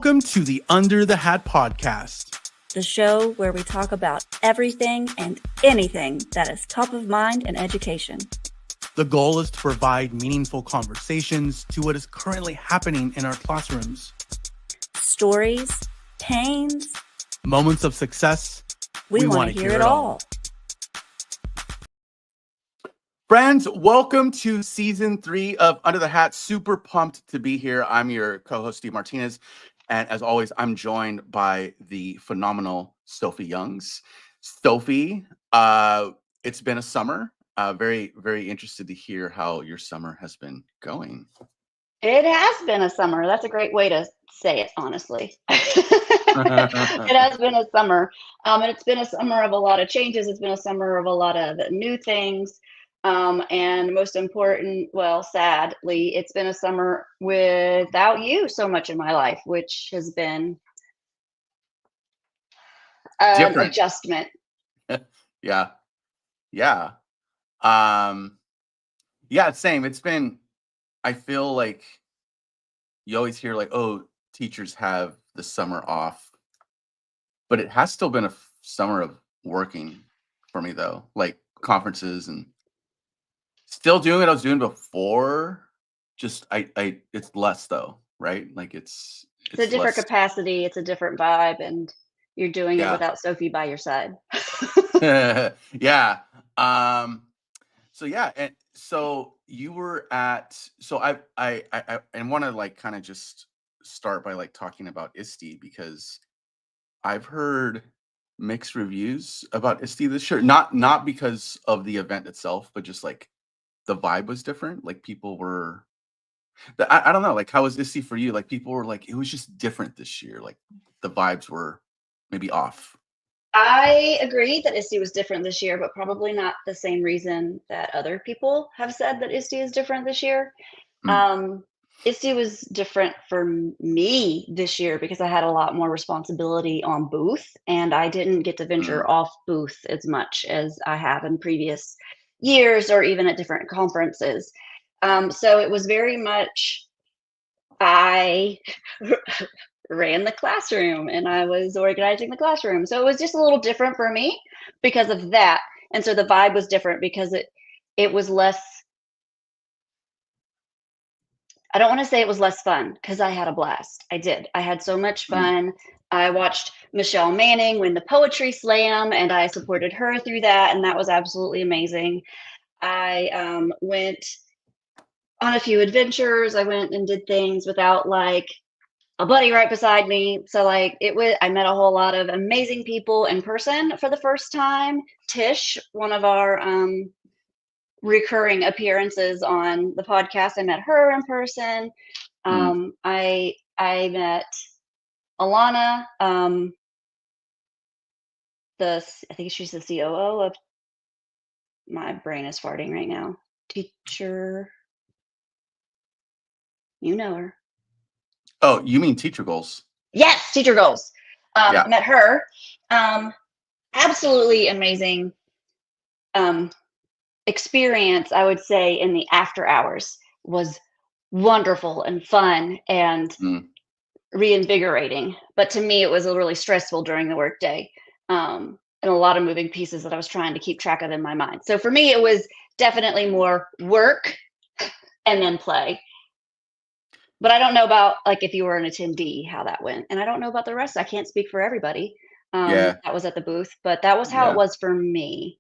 Welcome to the Under the Hat podcast, the show where we talk about everything and anything that is top of mind in education. The goal is to provide meaningful conversations to what is currently happening in our classrooms. Stories, pains, moments of success. We want to hear it all. Friends, welcome to season 3 of Under the Hat. Super pumped to be here. I'm your co-host, Steve Martinez. And as always, I'm joined by the phenomenal Sophie Youngs. Sophie, it's been a summer. Very, very interested to hear how your summer has been going. It has been a summer. That's a great way to say it, honestly. It has been a summer. And it's been a summer of a lot of changes. It's been a summer of a lot of new things. And most important, well, sadly, it's been a summer without you so much in my life, which has been an adjustment. Yeah. Same. It's been, I feel like you always hear like, oh, teachers have the summer off, but it has still been a summer of working for me though, like conferences and still doing what I was doing before. Just it's less though, right? Like it's a different capacity. It's a different vibe, and you're doing it without Sophie by your side. Yeah. And so you were at. So I want to like kind of just start by like talking about ISTE because I've heard mixed reviews about ISTE this year. Not because of the event itself, but just like the vibe was different. Like people were, I don't know, like how was ISTE for you? Like people were like, it was just different this year. Like the vibes were maybe off. I agree that ISTE was different this year, but probably not the same reason that other people have said that ISTE is different this year. ISTE was different for me this year because I had a lot more responsibility on booth, and I didn't get to venture off booth as much as I have in previous years or even at different conferences. So it was very much I ran the classroom and I was organizing the classroom. So it was just a little different for me because of that. And so the vibe was different because it was less, I don't want to say it was less fun because I had a blast. I did. I had so much fun. I watched Michelle Manning win the poetry slam and I supported her through that. And that was absolutely amazing. I went on a few adventures. I went and did things without like a buddy right beside me. So like I met a whole lot of amazing people in person for the first time. Tish, one of our recurring appearances on the podcast, I met her in person. I met Alana, I think she's the COO of, my brain is farting right now. Teacher, you know her. Oh, you mean Teacher Goals? Yes, Teacher Goals. I met her. Absolutely amazing experience, I would say, in the after hours was wonderful and fun and reinvigorating. But to me, it was really stressful during the workday. And a lot of moving pieces that I was trying to keep track of in my mind. So for me, it was definitely more work and then play. But I don't know about like if you were an attendee, how that went. And I don't know about the rest. I can't speak for everybody that was at the booth, but that was how it was for me.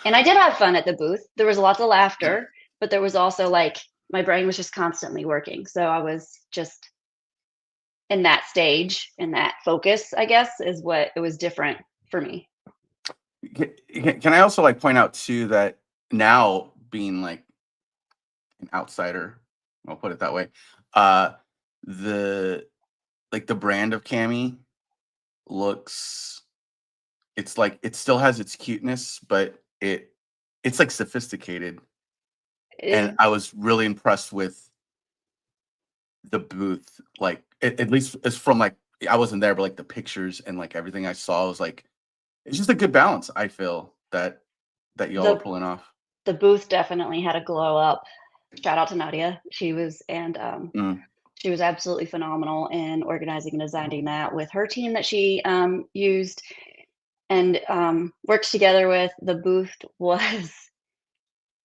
And I did have fun at the booth. There was lots of laughter, but there was also like my brain was just constantly working. So I was just in that stage, in that focus, I guess, is what it was different for me. Can I also like point out too that now being like an outsider, I'll put it that way, the brand of Cami looks, it's like it still has its cuteness, but it's like sophisticated. And I was really impressed with the booth, like at least it's from like, I wasn't there, but like the pictures and like everything I saw was like, it's just a good balance. I feel that y'all are pulling off. The booth definitely had a glow up. Shout out to Nadia. She was, and She was absolutely phenomenal in organizing and designing that with her team that she used and worked together with. The booth was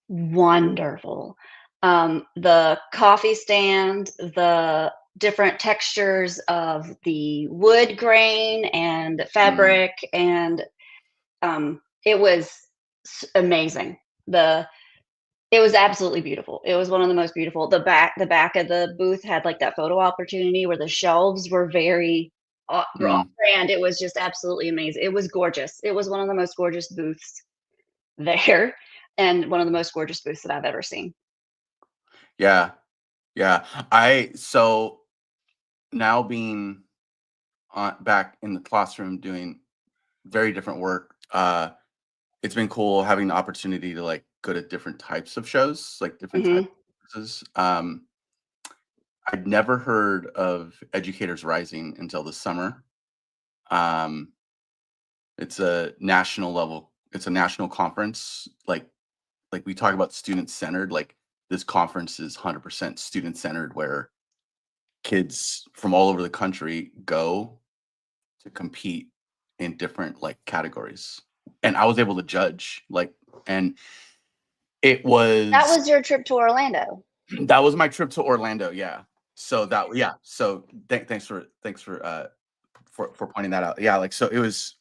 wonderful. The coffee stand, the different textures of the wood grain and Mm, fabric, and it was amazing. It was absolutely beautiful. It was one of the most beautiful. The back of the booth had like that photo opportunity where the shelves were very were on mm, brand. It was just absolutely amazing. It was gorgeous. It was one of the most gorgeous booths there, and one of the most gorgeous booths that I've ever seen. yeah, yeah. So now being back in the classroom doing very different work. It's been cool having the opportunity to like go to different types of shows, like different types Hmm. of courses. I'd never heard of Educators Rising until this summer. Um, it's a national level. It's a national conference. Like we talk about student centered. Like this conference is 100% student centered, where kids from all over the country go to compete in different like categories, and I was able to judge and it That was was your trip to Orlando. that was my trip to Orlando. Yeah. So that yeah. So thanks for pointing that out. Yeah. Like so it was.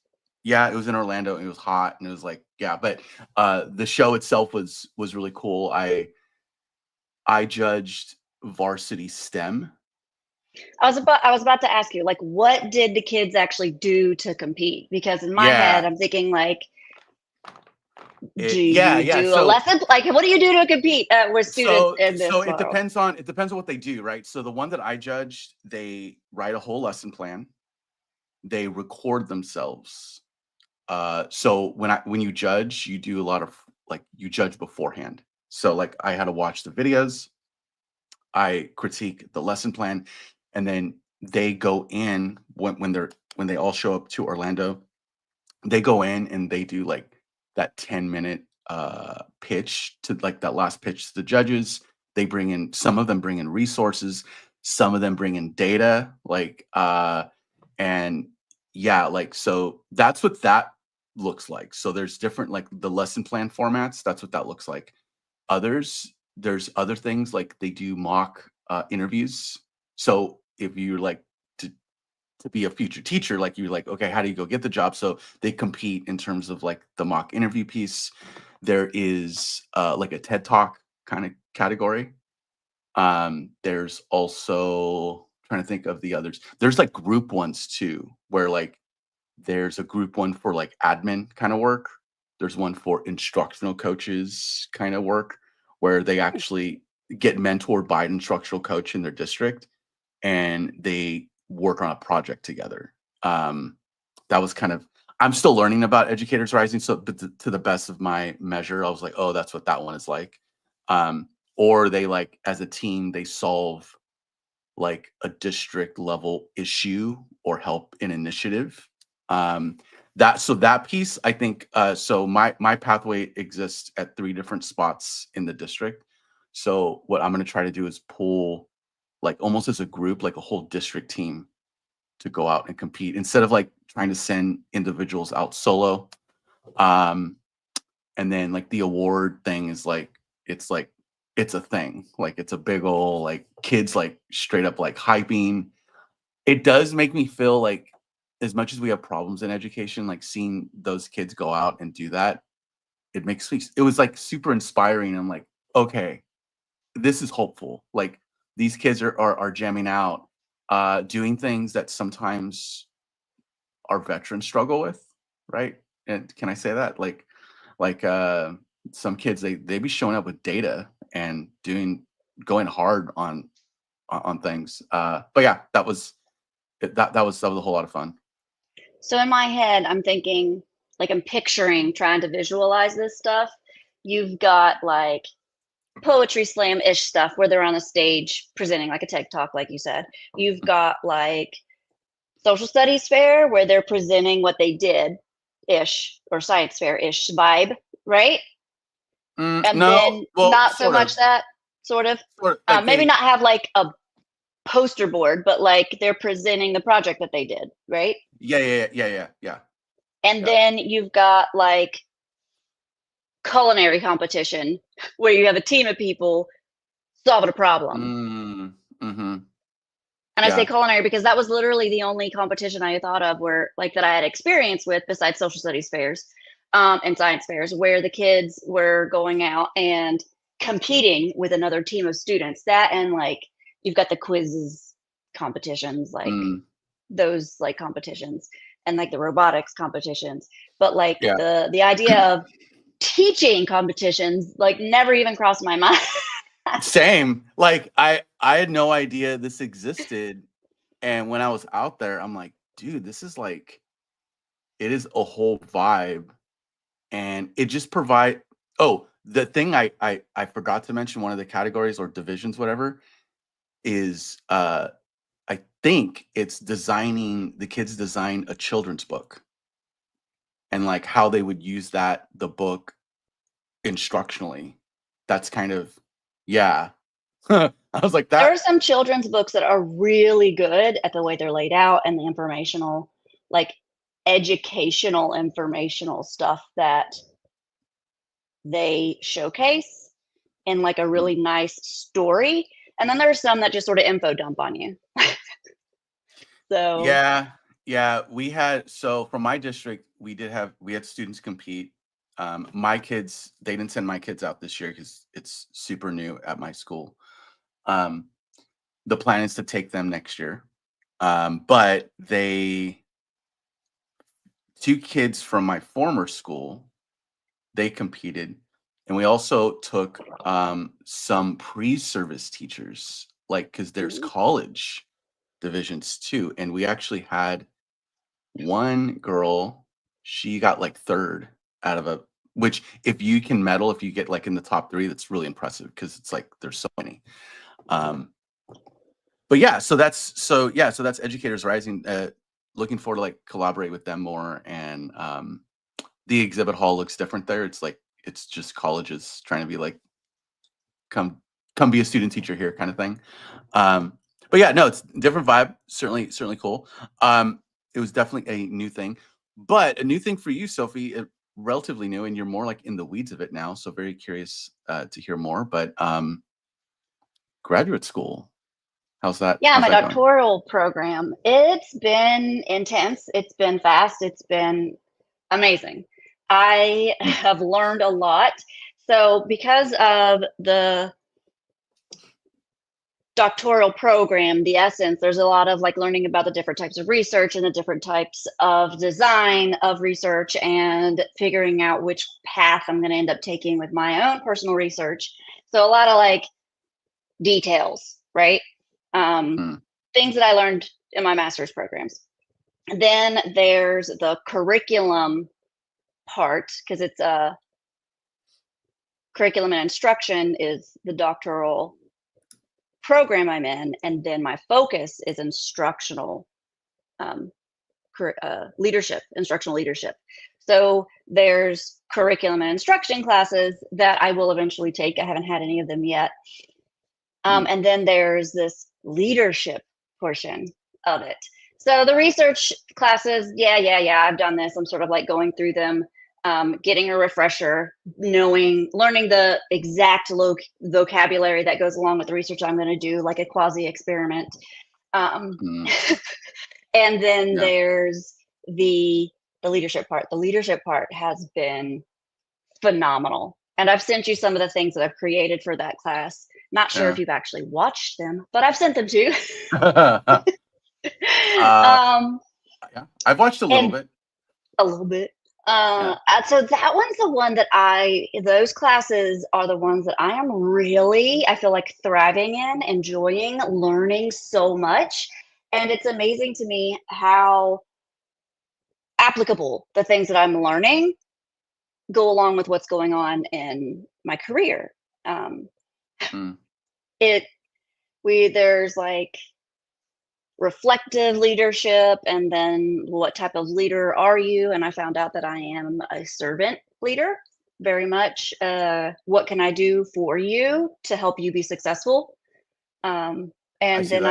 Yeah, it was in Orlando. And it was hot, and it was like yeah. But the show itself was really cool. I judged varsity STEM. I was about to ask you, like, what did the kids actually do to compete? Because in my head, Yeah. I'm thinking like, do Yeah. you Yeah. do a lesson? Like, what do you do to compete with students in So this world? it depends on what they do, right? So the one that I judged, they write a whole lesson plan. They record themselves. So when you judge, you do a lot of like you judge beforehand. So like I had to watch the videos, I critique the lesson plan, and then they go in when they all show up to Orlando, they go in and they do like that 10-minute pitch to like that last pitch to the judges. They bring in some of them bring in resources, some of them bring in data, and yeah, like so that's what that looks like. So there's different like the lesson plan formats, that's what that looks like. There's other things like they do mock interviews. So if you're like to be a future teacher, like you're like, okay, how do you go get the job? So they compete in terms of like the mock interview piece. There is like a TED Talk kind of category. There's also trying to think of the others. There's like group ones too, where like there's a group one for like admin kind of work. There's one for instructional coaches kind of work, where they actually get mentored by an instructional coach in their district and they work on a project together. Um, that was kind of I'm still learning about Educators Rising, so but to the best of my measure, I was like, oh, that's what that one is like. Or they like as a team, they solve like a district level issue or help an initiative. Um, that piece, I think. So my pathway exists at 3 different spots in the district. So what I'm going to try to do is pull like almost as a group, like a whole district team to go out and compete instead of like trying to send individuals out solo. Um, and then like the award thing is like it's a thing. Like it's a big ol' like kids like straight up like hyping. It does make me feel like as much as we have problems in education, like seeing those kids go out and do that, it was like super inspiring. I'm like, okay, this is hopeful. Like these kids are jamming out, doing things that sometimes our veterans struggle with, right? And can I say that? Like some kids they be showing up with data and going hard on things. But yeah, that was a whole lot of fun. So in my head, I'm thinking, like, I'm picturing trying to visualize this stuff. You've got like poetry slam ish stuff where they're on a stage presenting like a TED talk, like you said. You've got like social studies fair where they're presenting what they did ish, or science fair ish vibe, right? And No, then well, not so sort of, much that sort of like maybe they not have like a poster board, but like they're presenting the project that they did, right? Yeah. And then you've got like culinary competition where you have a team of people solving a problem. Mm-hmm. And I say Yeah. culinary because that was literally the only competition I thought of where like that I had experience with besides social studies fairs and science fairs where the kids were going out and competing with another team of students. That and like you've got the quizzes competitions, like Mm, those like competitions and like the robotics competitions. But like yeah. the idea of teaching competitions like never even crossed my mind. Same. Like I had no idea this existed, and when I was out there, I'm like, dude, this is like it is a whole vibe, and it just provide. Oh, the thing I forgot to mention, one of the categories or divisions, whatever, is I think it's designing the kids design a children's book and like how they would use the book instructionally. That's kind of yeah. I was like There are that. some children's books that are really good at the way they're laid out and the informational, like educational informational stuff that they showcase in like a Mm. really nice story. And then there's some that just sort of info dump on you. So Yeah, yeah. We had so from my district, we had students compete. My kids, they didn't send my kids out this year because it's super new at my school. Um, the plan is to take them next year. But they two kids from my former school, they competed, and we also took some pre-service teachers, like because there's ooh, college divisions too, and we actually had one girl, she got like third out of a which if you can medal, if you get like in the top three, that's really impressive because it's like there's so many. Um, but yeah, so that's Educators Rising. Looking forward to like collaborate with them more, and the exhibit hall looks different there. It's like it's just colleges trying to be like come come be a student teacher here kind of thing. But yeah, no, it's different vibe. Certainly cool. It was definitely a new thing, but a new thing for you, Sophie. Relatively new, and you're more like in the weeds of it now. So very curious to hear more. But graduate school, yeah, How's my that going? doctoral program, it's been intense. It's been fast. It's been amazing. I Mm, have learned a lot. So because of the doctoral program, the essence, there's a lot of like learning about the different types of research and the different types of design of research and figuring out which path I'm going to end up taking with my own personal research. So a lot of like details, right? Um, mm, things that I learned in my master's programs. Then there's the curriculum part because it's a curriculum and instruction is the doctoral program I'm in, and then my focus is instructional um, leadership, instructional leadership. So there's curriculum and instruction classes that I will eventually take. I haven't had any of them yet. mm, And then there's this leadership portion of it. So the research classes, yeah, I've done this. I'm sort of like going through them, getting a refresher, learning the exact vocabulary that goes along with the research I'm going to do, like a quasi experiment. Um, mm. and then Yeah, there's the the leadership part. The leadership part has been phenomenal. And I've sent you some of the things that I've created for that class. Not sure if yeah. you've actually watched them, but I've sent them to you. uh, um, yeah, I've watched a little and bit. a little bit. Yeah. So that one's the one that those classes are the ones that I am really, I feel like thriving in, enjoying, learning so much. And it's amazing to me how applicable the things that I'm learning go along with what's going on in my career. Um, Mm, it there's like reflective leadership and then what type of leader are you, and I found out that I am a servant leader, very much what can I do for you to help you be successful, um, I and see then that.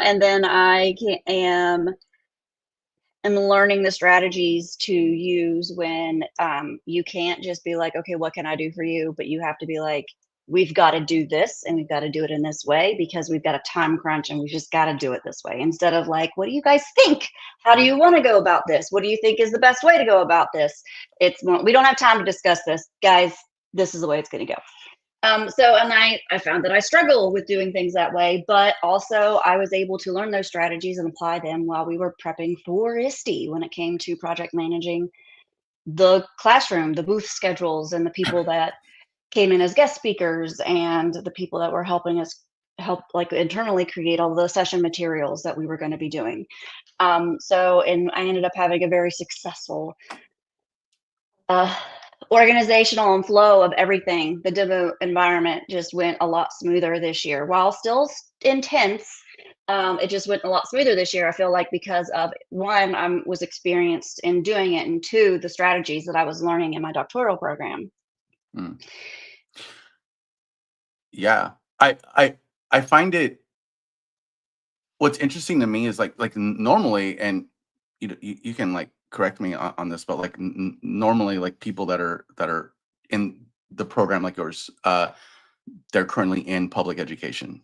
and then am learning the strategies to use when you can't just be like, okay, what can I do for you? But you have to be like, we've got to do this and we've got to do it in this way because we've got a time crunch and we just got to do it this way. Instead of like, what do you guys think? How do you want to go about this? What do you think is the best way to go about this? It's more, we don't have time to discuss this, guys. This is the way it's going to go. And I found that I struggle with doing things that way, but also I was able to learn those strategies and apply them while we were prepping for ISTE when it came to project managing the classroom, the booth schedules, and the people that came in as guest speakers and the people that were helping us help like internally create all the session materials that we were going to be doing. And I ended up having a very successful uh, organizational and flow of everything. The demo environment just went a lot smoother this year, while still intense. It just went a lot smoother this year. I feel like because of one, I was experienced in doing it, and two, the strategies that I was learning in my doctoral program. Mm. Yeah. I find it what's interesting to me is like normally, and you can like correct me on this, but like normally like people that are in the program like yours, they're currently in public education,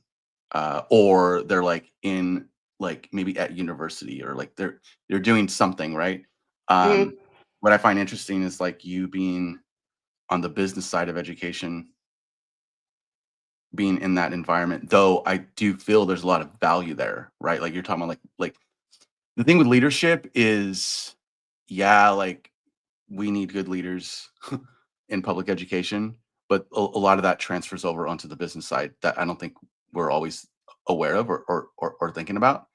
or they're like in like maybe at university, or like they're doing something, right? Mhm. What I find interesting is like you being on the business side of education, being in that environment, though I do feel there's a lot of value there, right? Like you're talking about like the thing with leadership is, yeah, like we need good leaders in public education, but a lot of that transfers over onto the business side that I don't think we're always aware of or thinking about.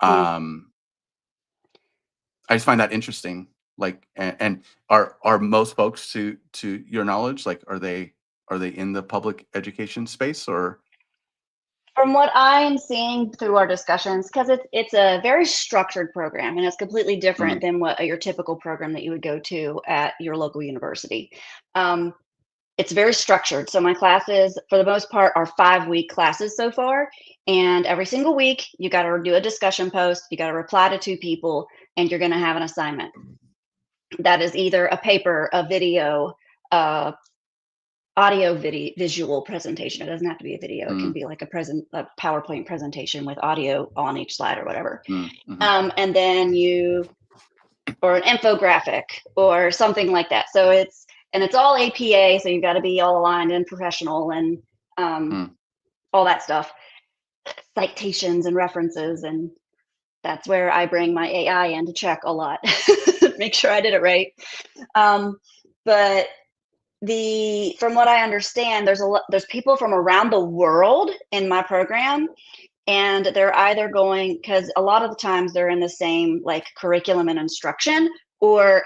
Mm. Um, I just find that interesting. Like, and are most folks, to your knowledge, like are they in the public education space or? From what I'm seeing through our discussions, because it's a very structured program and it's completely different Mm, than what your typical program that you would go to at your local university. Um, it's very structured. So my classes, for the most part, are 5-week classes so far. And every single week, you got to do a discussion post, you got to reply to 2 people, and you're going to have an assignment. That is either a paper, a video, uh, audio, video, visual presentation. It doesn't have to be a video. It can mm, be like a PowerPoint presentation with audio on each slide or whatever. mm, mhm, And then or an infographic or something like that. So it's all APA, so you got to be all aligned and professional and um, mm. all that stuff, citations and references, and that's where I bring my AI in to check a lot, make sure I did it right. Um, but from what I understand, there's people from around the world in my program, and they're either going because a lot of the times they're in the same like curriculum and instruction or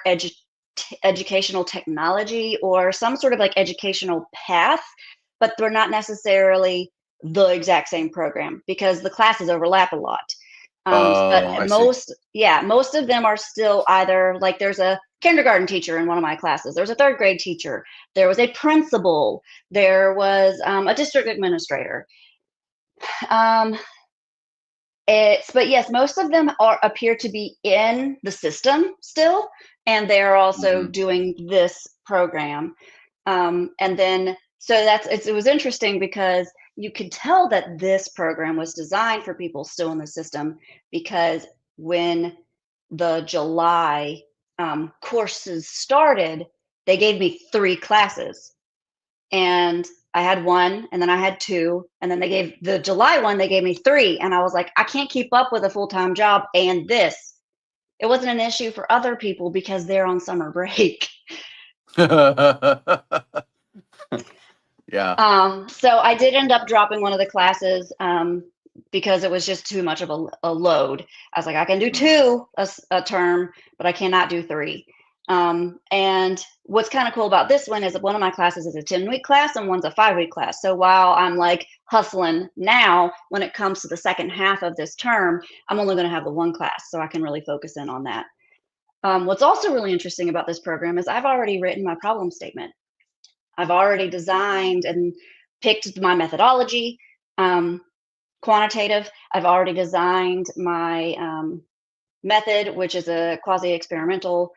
educational technology or some sort of like educational path, but they're not necessarily the exact same program because the classes overlap a lot. But Oh, I see. most of them are still either like there's a kindergarten teacher in one of my classes, there's a third grade teacher, there was a principal, there was a district administrator. Um, but yes, most of them appear to be in the system still, and they're also Mhm. doing this program. And then so it was interesting because you could tell that this program was designed for people still in the system because when the July courses started, they gave me 3 classes, and I had one, and then I had two, and then they gave the July one, they gave me three. And I was like, I can't keep up with a full time job and this. It wasn't an issue for other people because they're on summer break. Yeah. So I did end up dropping one of the classes because it was just too much of a load. I was like, I can do Mm, two a term, but I cannot do three. And what's kind of cool about this one is that one of my classes is a 10-week class and one's a 5-week class. So while I'm like hustling now, when it comes to the second half of this term, I'm only going to have the one class, so I can really focus in on that. What's also really interesting about this program is I've already written my problem statement. I've already designed and picked my methodology. Quantitative, I've already designed my method, which is a quasi-experimental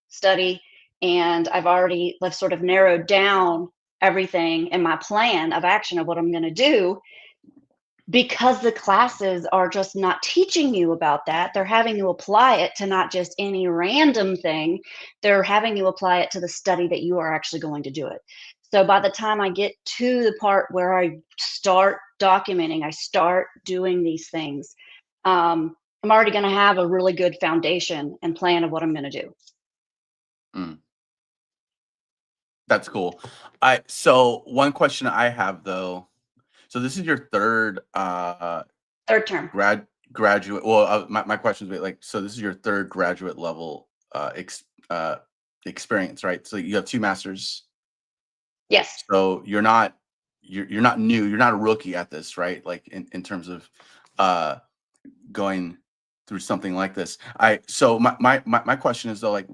study, and I've sort of narrowed down everything in my plan of action of what I'm going to do, because the classes are just not teaching you about that. They're having you apply it to not just any random thing. They're having you apply it to the study that you are actually going to do it. So by the time I get to the part where I start documenting, I start doing these things, I'm already going to have a really good foundation and plan of what I'm going to do. Mm. That's cool. So one question I have though, so this is your third Third term. graduate. Well, my question is like, so this is your third graduate level experience, right? So you have 2 masters. Yes. So you're not new. You're not a rookie at this, right? Like in terms of going through something like this. So my question is though, like,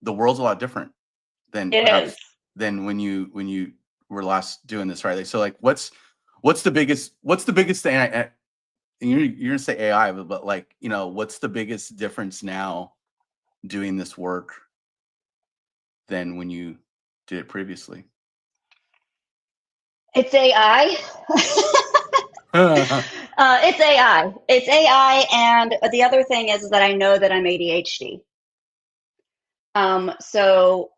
the world's a lot different than It is. perhaps than when you were last doing this, right? Like, so like what's the biggest thing? And you're gonna say AI, but like, what's the biggest difference now doing this work than when you did it previously? It's AI. It's AI. It's AI, and the other thing is that I know that I'm ADHD. So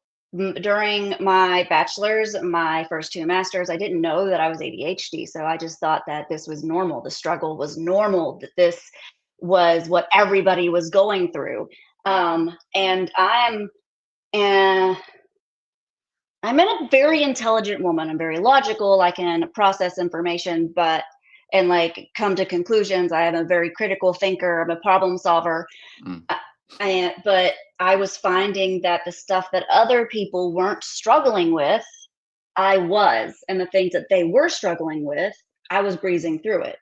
during my bachelor's, my first 2 masters, I didn't know that I was ADHD. So I just thought that this was normal. The struggle was normal, that this was what everybody was going through. And I'm a very intelligent woman. I'm very logical. I can process information, and like come to conclusions. I am a very critical thinker. I'm a problem solver. Mm, But I was finding that the stuff that other people weren't struggling with, I was, and the things that they were struggling with, I was breezing through it.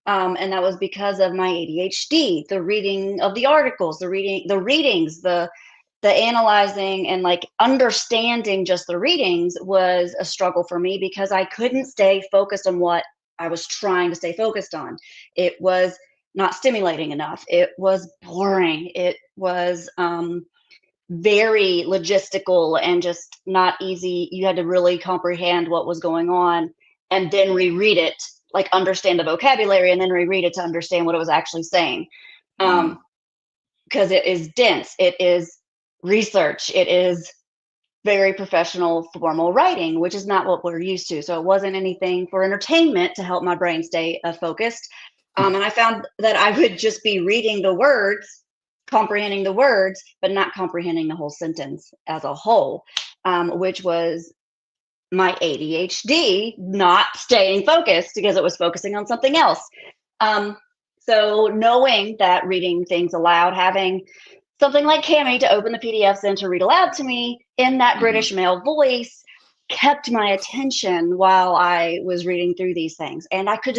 And that was because of my ADHD, the reading of the articles, the readings, the analyzing and like understanding just the readings was a struggle for me because I couldn't stay focused on what I was trying to stay focused on. It was not stimulating enough. It was boring. It was very logistical and just not easy. You had to really comprehend what was going on and then reread it, like understand the vocabulary and then reread it to understand what it was actually saying. mm, Because it is dense. It is research. It is very professional, formal writing, which is not what we're used to. So it wasn't anything for entertainment to help my brain stay focused. And I found that I would just be reading the words, comprehending the words, but not comprehending the whole sentence as a whole, which was my ADHD not staying focused because it was focusing on something else. Um, so knowing that reading things aloud, having something like Cami to open the PDFs and to read aloud to me in that mhm, British male voice kept my attention while I was reading through these things. And I could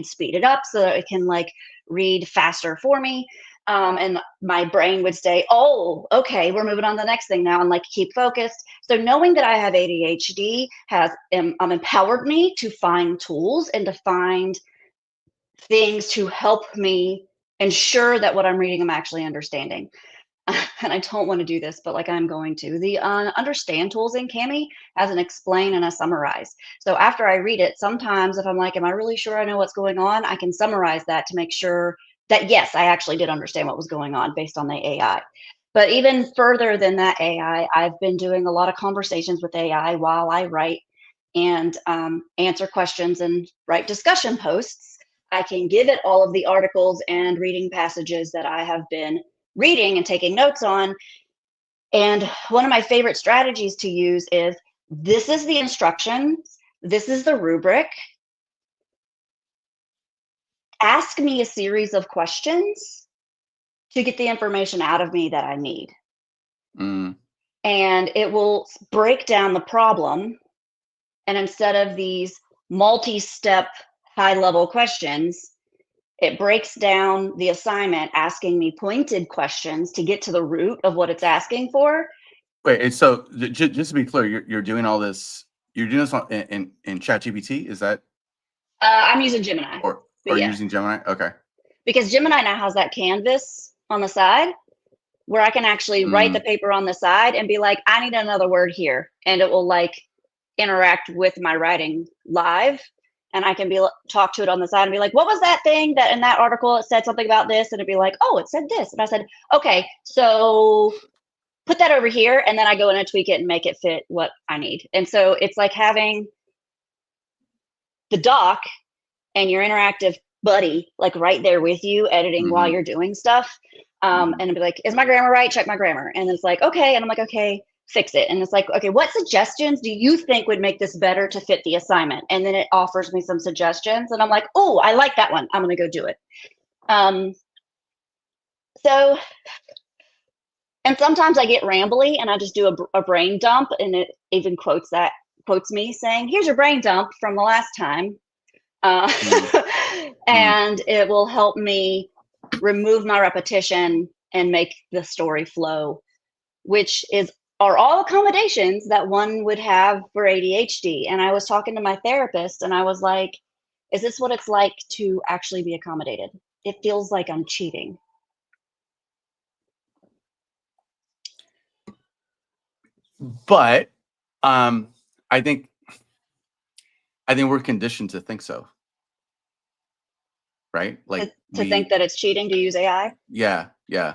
speed it up so that it can like read faster for me. And my brain would say, oh, okay, we're moving on to the next thing now, and like keep focused. So knowing that I have ADHD has empowered me to find tools and to find things to help me ensure that what I'm reading, I'm actually understanding. And I don't want to do this, but like I'm going to. The understand tools in Cami has an explain and a summarize. So after I read it, sometimes if I'm like, am I really sure I know what's going on? I can summarize that to make sure that yes, I actually did understand what was going on based on the AI. But even further than that AI, I've been doing a lot of conversations with AI while I write and answer questions and write discussion posts. I can give it all of the articles and reading passages that I have been reading and taking notes on. And one of my favorite strategies to use is this is the instructions, this is the rubric. Ask me a series of questions to get the information out of me that I need. mm. And it will break down the problem. And instead of these multi step, high level questions, it breaks down the assignment, asking me pointed questions to get to the root of what it's asking for. Wait, and so just to be clear, you're doing all this. You're doing this in ChatGPT. Is that? I'm using Gemini, or but or yeah, using Gemini? Okay. because Gemini now has that canvas on the side where I can actually write the Mm, paper on the side and be like, I need another word here, and it will like interact with my writing live. And I can be talk to it on the side and be like, what was that thing that in that article it said something about this? And it'd be like, oh, it said this. And I said, okay, so put that over here. And then I go in and tweak it and make it fit what I need. And so it's like having the doc and your interactive buddy like right there with you editing while mhm, you're doing stuff. mhm, And be like, is my grammar right? Check my grammar. And it's like, okay. And I'm like, okay, fix it. And it's like, okay, what suggestions do you think would make this better to fit the assignment? And then it offers me some suggestions. And I'm like, oh, I like that one. I'm going to go do it. Um, so, and sometimes I get rambly and I just do a brain dump, and it even quotes me saying, here's your brain dump from the last time. Uh, mm, mm. and it will help me remove my repetition and make the story flow, which is are all accommodations that one would have for ADHD. And I was talking to my therapist and I was like, is this what it's like to actually be accommodated? It feels like I'm cheating. But um, I think we're conditioned to think so, right? To, Like to think that it's cheating to use AI. yeah, yeah.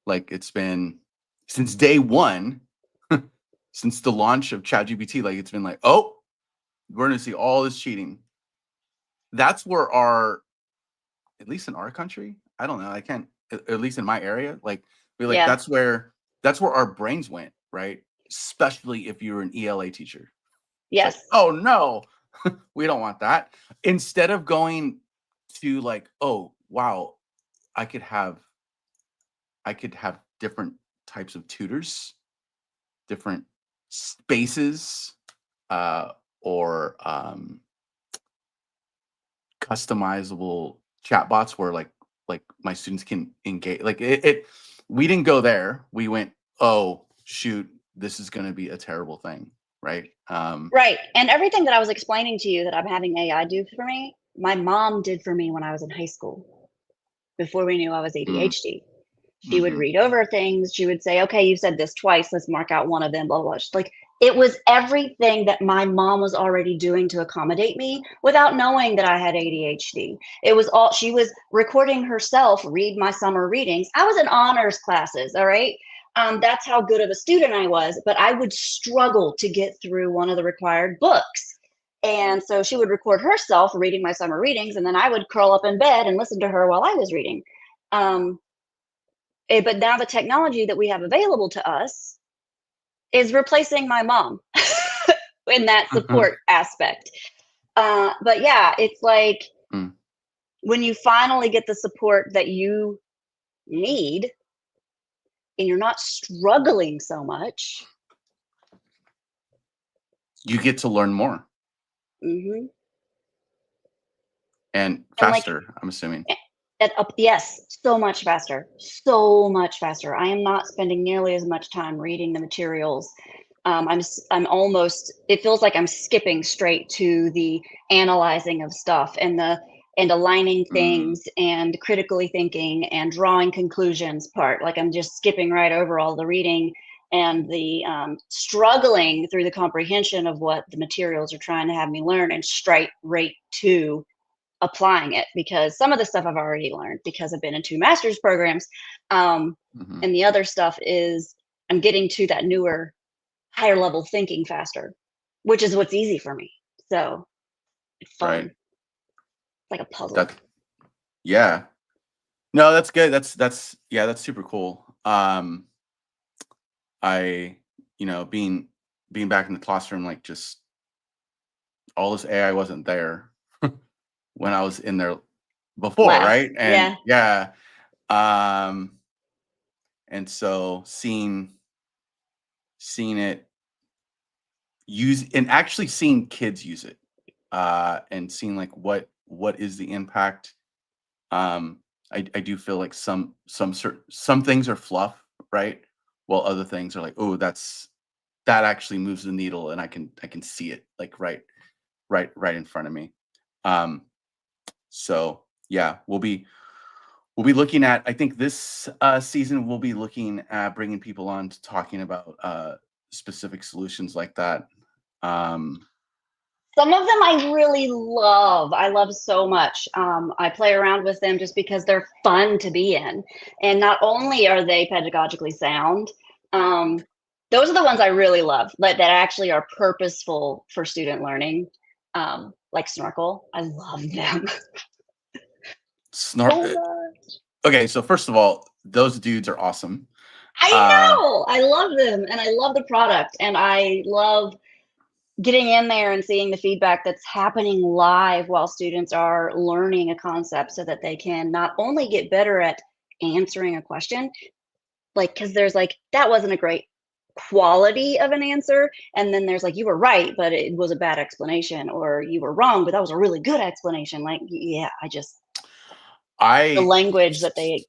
Like it's been since day one, since the launch of ChatGPT. Like it's been like, oh, we're gonna see all this cheating. That's where at least in our country, I don't know. I can't. At least in my area, like Yeah. that's where our brains went, right? Especially if you're an ELA teacher. It's like, Yes. oh no, we don't want that. Instead of going to like, oh wow, I could have different types of tutors, different spaces, or customizable chatbots where my students can engage. Like it we didn't go there. We went, oh shoot, this is going to be a terrible thing, right? Right. And everything that I was explaining to you that I'm having AI do for me, my mom did for me when I was in high school before we knew I was Mm, ADHD. She would mhm, read over things. She would say, okay, you said this twice. Let's mark out one of them, blah, blah, blah. She's like, it was everything that my mom was already doing to accommodate me without knowing that I had ADHD. It was all, she was recording herself read my summer readings. I was in honors classes, all right? That's how good of a student I was, but I would struggle to get through one of the required books. And so she would record herself reading my summer readings, and then I would curl up in bed and listen to her while I was reading. Um, but now the technology that we have available to us is replacing my mom in that mhm, support aspect. But yeah, it's like mm. when you finally get the support that you need and you're not struggling so much. You get to learn more Hmm. and And like, faster. I'm assuming. yes, so much faster, so much faster. I am not spending nearly as much time reading the materials. I'm almost. It feels like I'm skipping straight to the analyzing of stuff and the and aligning Mm, things and critically thinking and drawing conclusions part. Like I'm just skipping right over all the reading and the struggling through the comprehension of what the materials are trying to have me learn and straight right to applying it, because some of the stuff I've already learned because I've been in two master's programs. mhm, And the other stuff is I'm getting to that newer, higher level thinking faster, which is what's easy for me. So it's fun. right. It's like a puzzle. That yeah. No, that's good. That's yeah, that's super cool. I being back in the classroom, like just all this AI wasn't there when I was in there before, Last. right? And Yeah. yeah, um, and so seeing it use and actually seeing kids use it, and seeing like what is the impact. Um, I do feel like some things are fluff, right? While other things are like, oh, that actually moves the needle, and I can see it like right in front of me. Um, so yeah, we'll be looking at, I think this season we'll be looking at bringing people on to talking about specific solutions like that. Um, Some of them I really love. I love so much. I play around with them just because they're fun to be in. And not only are they pedagogically sound, um, those are the ones I really love, like that actually are purposeful for student learning, like Snorkel. I love them snark. so much. Okay, so first of all, those dudes are awesome. I Uh, know. I love them and I love the product and I love getting in there and seeing the feedback that's happening live while students are learning a concept so that they can not only get better at answering a question, like, because there's like, that wasn't a great quality of an answer. And then there's like, you were right, but it was a bad explanation, or you were wrong, but that was a really good explanation. Like, yeah, the I language that they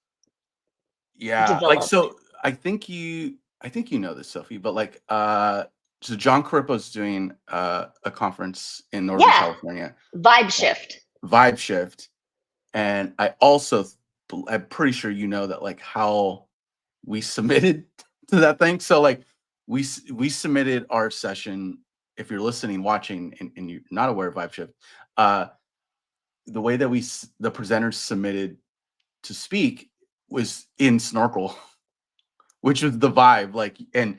Yeah, like, developed. so I think you know this, Sophie, but like so John Carippo's doing a conference in Northern Yeah, California, vibe uh, shift. Vibe Shift, and I also I'm pretty sure you know that like how we submitted to that thing. So like we submitted our session. If you're listening, watching, and you're not aware of Vibe Shift, uh, the way that the presenters submitted to speak was in Snorkel, which was the vibe. Like, and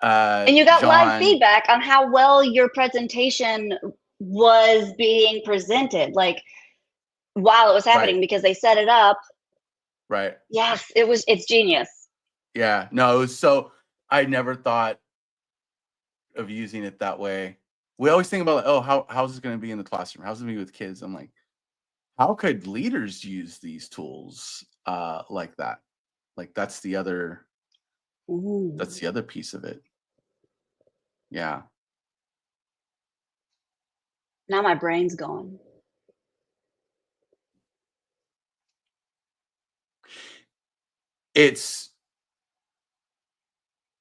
And you got live John, feedback on how well your presentation was being presented, like while it was right, happening, because they set it up. right, Yes, it's genius. yeah, no, it was so. I never thought of using it that way. We always think about, like, oh, how's this going to be in the classroom? How's it going to be with kids? I'm like, how could leaders use these tools like that? Like that's Ooh, the other piece of it. Yeah, now my brain's gone. it's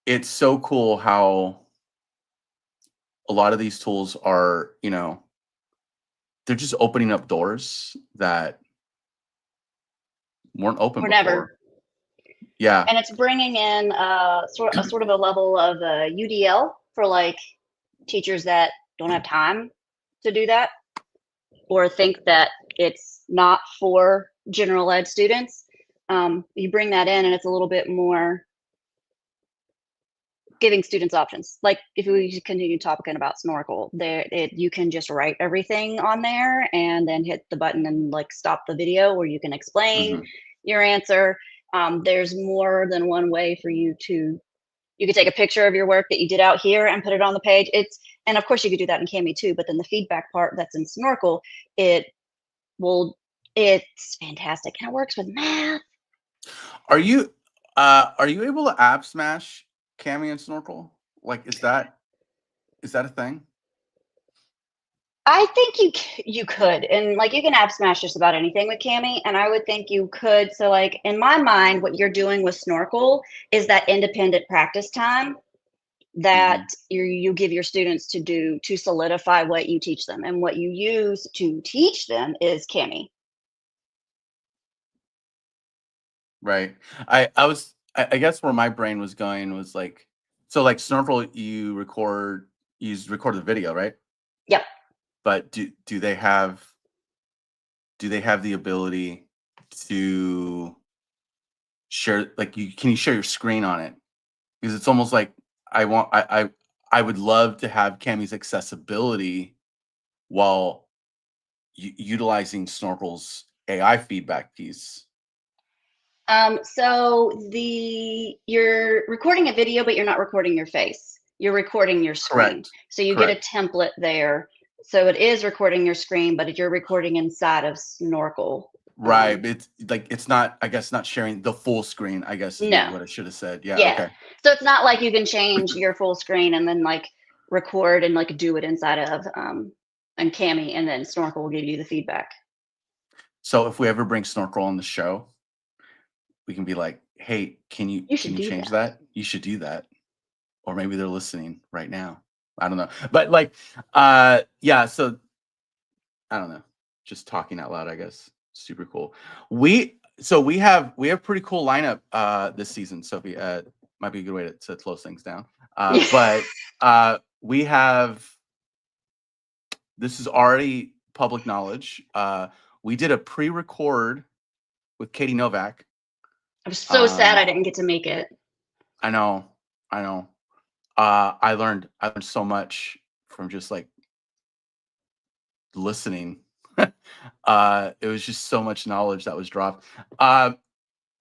it's so cool how a lot of these tools are, they're just opening up doors that weren't open Or before. never. Yeah. And it's bringing in sort of a level of UDL for like teachers that don't have time to do that, or think that it's not for general ed students. You bring that in, and it's a little bit more giving students options. Like if we continue talking about Snorkel, you can just write everything on there and then hit the button and like stop the video, or you can explain Mhm. your answer. There's more than one way for you to. You could take a picture of your work that you did out here and put it on the page. And of course you could do that in Cami too. But then the feedback part that's in Snorkel, it will. It's fantastic, and it works with math. Are you are you able to app smash Cami and Snorkel? Like, is that a thing? I think you could, and like you can app smash just about anything with Cami, and I would think you could. So like in my mind, what you're doing with Snorkel is that independent practice time that Mhm. you give your students to do to solidify what you teach them, and what you use to teach them is Cami. Right. I guess where my brain was going was like, so like Snorkel, you record the video, right? Yep. But do they have the ability to share, like, can you share your screen on it? Because it's almost like I want I would love to have Cami's accessibility while utilizing Snorkel's AI feedback piece. So you're recording a video, but you're not recording your face. You're recording your screen. Correct. So you get a Correct. template there. So it is recording your screen, but you're recording inside of Snorkel. Right. It's like it's not, I guess, not sharing the full screen, I guess is maybe No, what I should have said. Yeah, yeah. okay. So it's not like you can change your full screen and then like record and like do it inside of and Cami, and then Snorkel will give you the feedback. So if we ever bring Snorkel on the show, we can be like, "Hey, You can should you do change that. that? You should do that." Or maybe they're listening right now. I don't know. But like yeah, so I don't know. just talking out loud, I guess. Super cool. We have pretty cool lineup this season, Sophie. Might be a good way to close things down. But we have, this is already public knowledge. We did a pre-record with Katie Novak. I'm so sad I didn't get to make it. I know. I learned so much from just like listening. It was just so much knowledge that was dropped.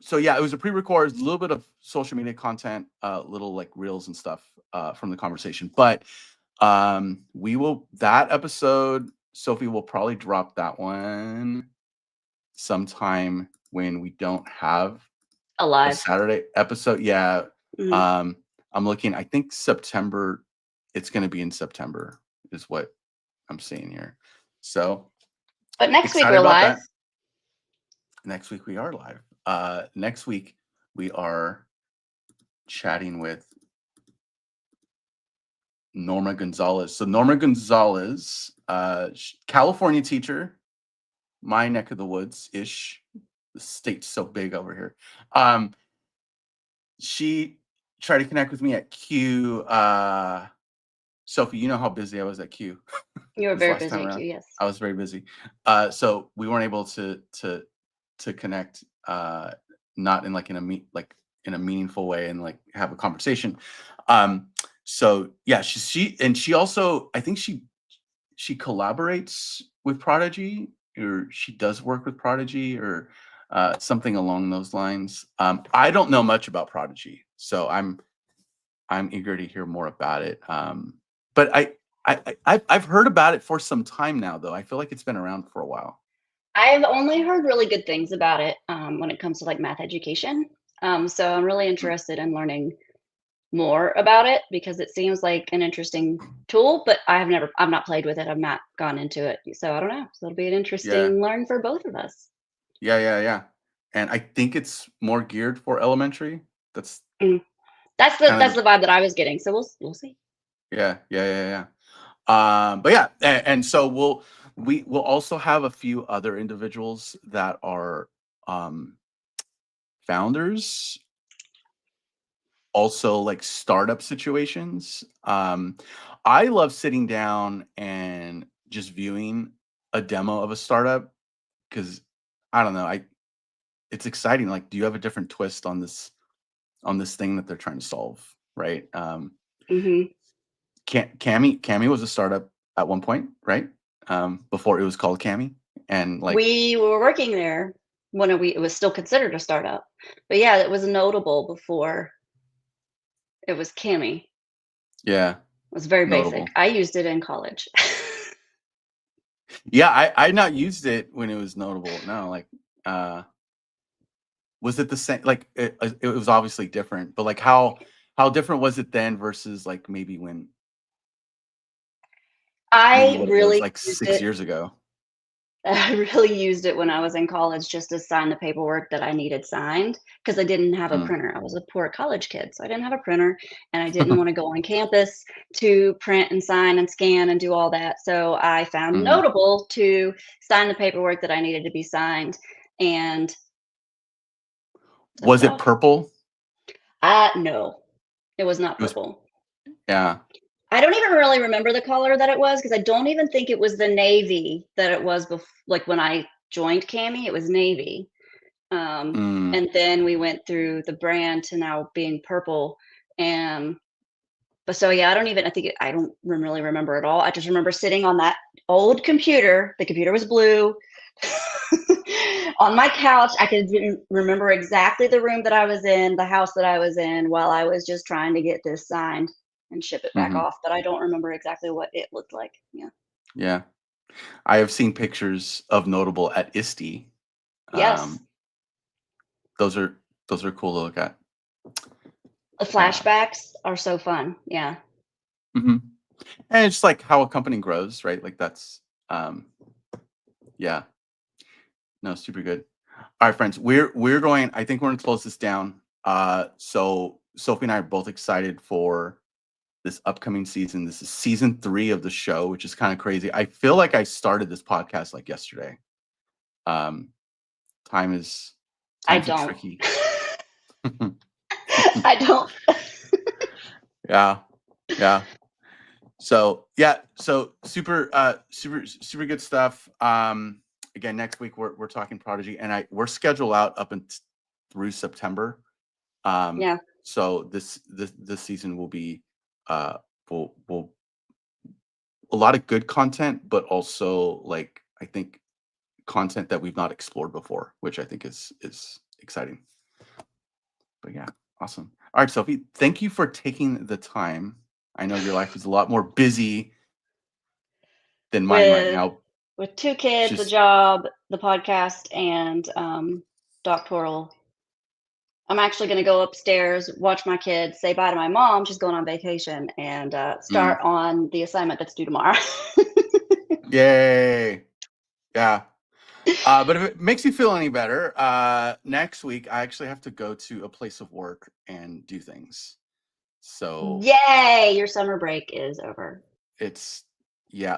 So yeah, it was a pre-record, a little bit of social media content, little like reels and stuff from the conversation. But that episode, Sophie will probably drop that one sometime when we don't have a Alive. Saturday episode. Yeah. I'm looking, I think September, it's going to be in September is what I'm seeing here. So, but next week we're live. Next week we are live. Next week we are chatting with Norma Gonzalez. So Norma Gonzalez, California teacher, my neck of the woods ish. The state's so big over here. She tried to connect with me at Q. Sophie, you know how busy I was at Q. You were very busy at Q, yes. I was very busy. So we weren't able to connect, not in like in a meaningful way and like have a conversation. So yeah, she also, I think she collaborates with Prodigy, or she does work with Prodigy, or something along those lines. I don't know much about Prodigy, so I'm eager to hear more about it. But I've heard about it for some time now, though. I feel like it's been around for a while. I've only heard really good things about it when it comes to like math education. So I'm really interested in learning more about it because it seems like an interesting tool, but I've not played with it. I've not gone into it. So I don't know. So it'll be an interesting learn for both of us. Yeah. And I think it's more geared for elementary. That's the vibe that I was getting. So we'll see. Yeah. But yeah, and so we'll also have a few other individuals that are founders, also like startup situations. I love sitting down and just viewing a demo of a startup because I don't know, it's exciting. Like, do you have a different twist on this thing that they're trying to solve, right? Cami was a startup at one point, right? Before it was called Cami, and like we were working there when it was still considered a startup. But yeah, it was notable before it was Cami. Yeah, it was very notable. Basic. I used it in college. Yeah, I not used it when it was notable. No, like was it the same? Like it was obviously different, but like how different was it then versus like maybe when I really like 6 years ago? I really used it when I was in college just to sign the paperwork that I needed signed because I didn't have a printer. I was a poor college kid, so I didn't have a printer and I didn't want to go on campus to print and sign and scan and do all that. So I found notable to sign the paperwork that I needed to be signed. And was it purple? No, it was not purple. Yeah. I don't even really remember the color that it was because I don't even think it was the navy that it was like when I joined Cami, it was navy. And then we went through the brand to now being purple. But so yeah, I don't really remember at all. I just remember sitting on that old computer. The computer was blue. On my couch, I could remember exactly the room that I was in, the house that I was in, while I was just trying to get this signed and ship it back off. But I don't remember exactly what it looked like. Yeah. I have seen pictures of Notable at ISTE. Yes. Those are cool to look at. The flashbacks are so fun. Yeah. And it's like how a company grows, right? Like that's yeah. No, super good. All right, friends, we're going, I think we're gonna close this down. So Sophie and I are both excited for this upcoming season. This is season 3 of the show, which is kind of crazy. I feel like I started this podcast like yesterday. Time's I a don't. tricky. I don't. Yeah. So super good stuff. Again, next week we're talking Prodigy, and we're scheduled out up and through September. Yeah. So this season will be will a lot of good content, but also like I think content that we've not explored before, which I think is exciting. But yeah, awesome. All right, Sophie, thank you for taking the time. I know your life is a lot more busy than mine right now. With 2 kids, a Just job, the podcast, and doctoral. I'm actually going to go upstairs, watch my kids, say bye to my mom. She's going on vacation, and start on the assignment that's due tomorrow. Yay. Yeah. But if it makes you feel any better, next week I actually have to go to a place of work and do things. So Yay! Your summer break is over. it's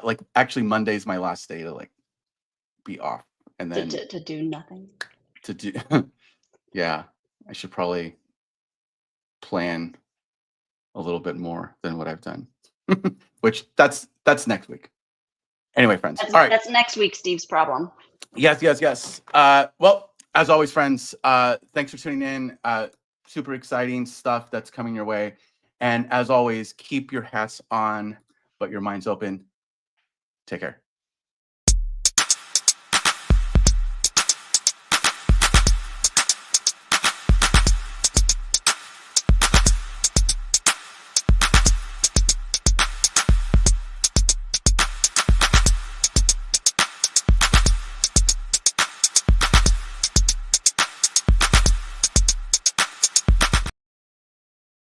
like actually Monday's my last day to like be off, and then to do nothing. To do yeah, I should probably plan a little bit more than what I've done. Which that's next week. Anyway, friends. All right. That's next week, Steve's problem. Yes. Well, as always, friends, thanks for tuning in. Super exciting stuff that's coming your way. And as always, keep your hats on, but your minds open. Take care.